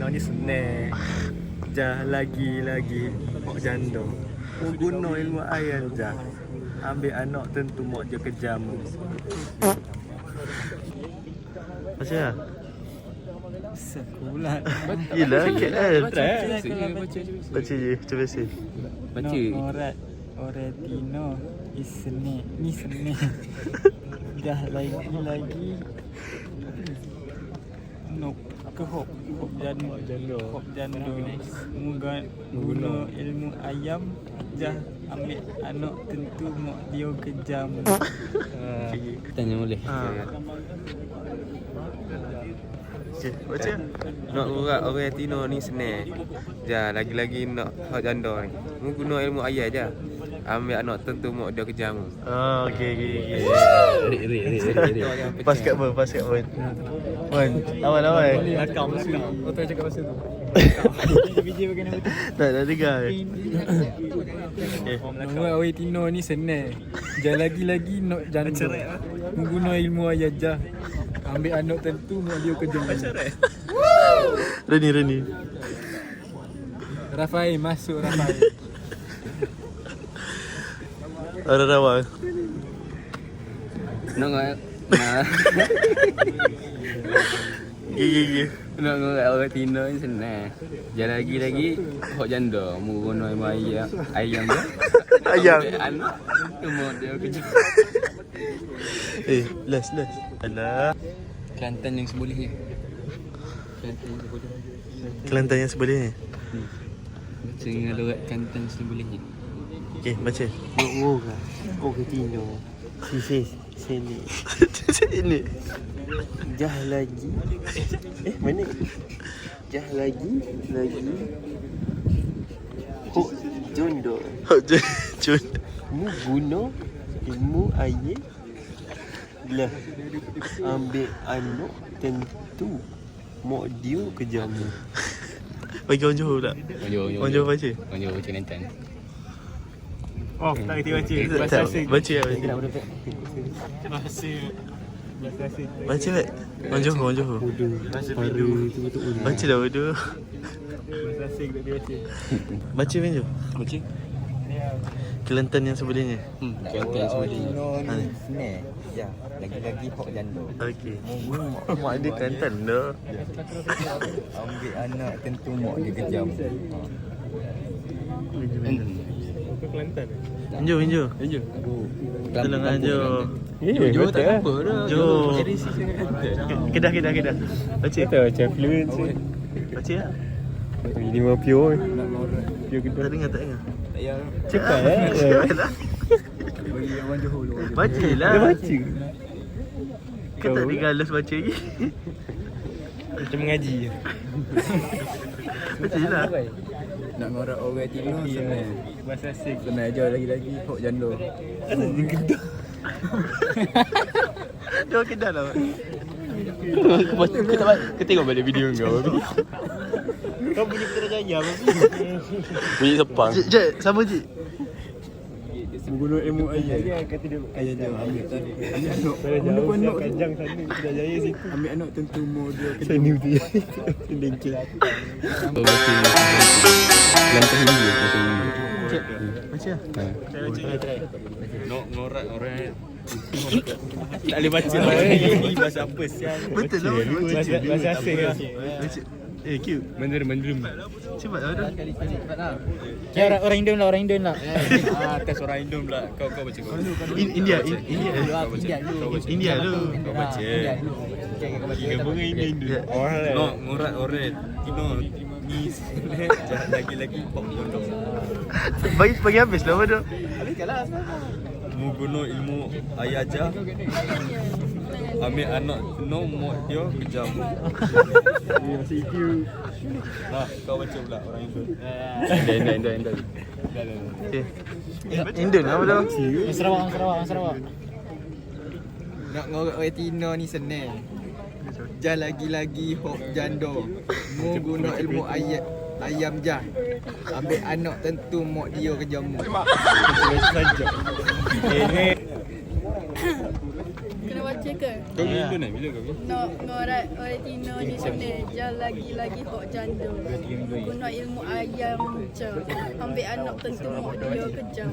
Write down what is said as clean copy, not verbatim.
Tino ni senang. Jah lagi-lagi hok janda. Guna ilmu ayat jah. Ambil anak tentu mak dia kejam. Baca lah. Sekolah. Yelah, KL. Baca je, cuba baca. Baca. Orang Tino ni senang. Dah lagi-lagi nok ke hok janda guna ilmu ayam jah ambil anak tentu mak dia kejam. Tanya boleh. Okay, baca. Nak urat orang Tino ni senang. Ja, lagi-lagi nak hak janda ni. Mu guna ilmu ayat je. Ambil anak tentu mak dia kejam. Okay. Rik. Pas kat pun. Wan, awal. Rakam mesti. Kau tahu cakap pasal tu. Video bagaimana betul? Tak dengar. Orang Tino ni senang. Jangan lagi-lagi nak janda. Guna ilmu ayat jah. Ambil anak tentu mak dia kerja. Reni. Rafael masuk Rafael. Orang rawang. Nak Gigi. Nak ngurat orang Tino ni senang. Ja, lagi-lagi hak janda. Mu guna ilmu ayam je. Ayam. Ambil anak tentu mak dia kejam. Last. Alah. Kelantan yang sebolehnya. Kelantan yang sebelahnya. Baca dengan lorat Kelantan sebolehnya. Okay, baca. Kau ke Tino. Sini. Ini. Jah lagi. Mana? Jah lagi. Kok jondo. Jun. Mu guna ilmu ayat. Lah. Ambil anak tentu mak dia kejamu. Bagi orang Johor pula. Orang Johor baca. Orang Johor baca Kelantan. Oh, tak kerti baca. Tak, baca lah. Bahasa Baca lah. Orang Johor. Bahasa Pidu. Baca dah bodoh. Bahasa asing tak dia baca. Baca Benjo. Baca. Kelantan yang sebelahnya. Kelantan yang sebolehnya. Tino ni senang. Ya, lagi-lagi hok janda. Okey. Mak dia Kelantan dah. Ambil anak tentu mak dia kejam. Ke Kelantan. Benjo. Tolong Benjo. Johor tak apa dah. Johor. Kedah. Baca. Tak macam fluent. Baca lah. Ini mah pure. Pure kita. Tak dengar. Tak payah. Cepat Bagi orang Johor dulu. Baca lah. Dia baca. Kau tak digalas baca lagi. Macam mengaji je. Baca je lah. Nak ngorak orang Tino senang. Bahasa asing. Senang je lagi-lagi hok janda. Dia orang Kedah lah. Kau tengok balik video kau. Kau bunyi Putrajaya apa? Bunyi sepang. Jek, sama je. Guna ilmu ayat. Kata dia Ayat je ambil tadi. Ambil anak. Pada Guna jauh anak. Kanjang sana Putrajaya situ. Ambil anak tentu mak dia kejam. Sana tu ya. Dengkil. Kau baca Kelantan Hindu. Baca Hindu. Baca lah. Nak ngorat orang Tak boleh baca lah. Ini bahasa apa sial? Betul lah. Bahasa asing lah. Baca. Cute. Menderim. Cepat lah dah. Ya, orang Indon lah. Atas orang Indon pula. Kau baca kau. India. India tu. Kau baca. Tiga bunga Indon. Ya. Nak ngorat orang Tino ni jangan lagi-lagi pop bodoh. Bagi habis lah bodoh. Mu guna ilmu ayah aja. Ambil anak no mak dia kejam. Nah, kau baca pula orang Indon. Indon. Okay. Indon lah bodoh. Sarawak. Nak ngorak orang Tino ni senang. Jah lagi-lagi hok janda. Mu guna ilmu ayam jah. Ambil anak tentu mak dia kejamu. Ini Kena baca Cekar. Kau bila ni? Bila kau? Nak ngorat orang Tino ni sebenarnya Jangan lagi-lagi hok jando Guna ilmu ayam je Ambil anak tentu mak dia kejam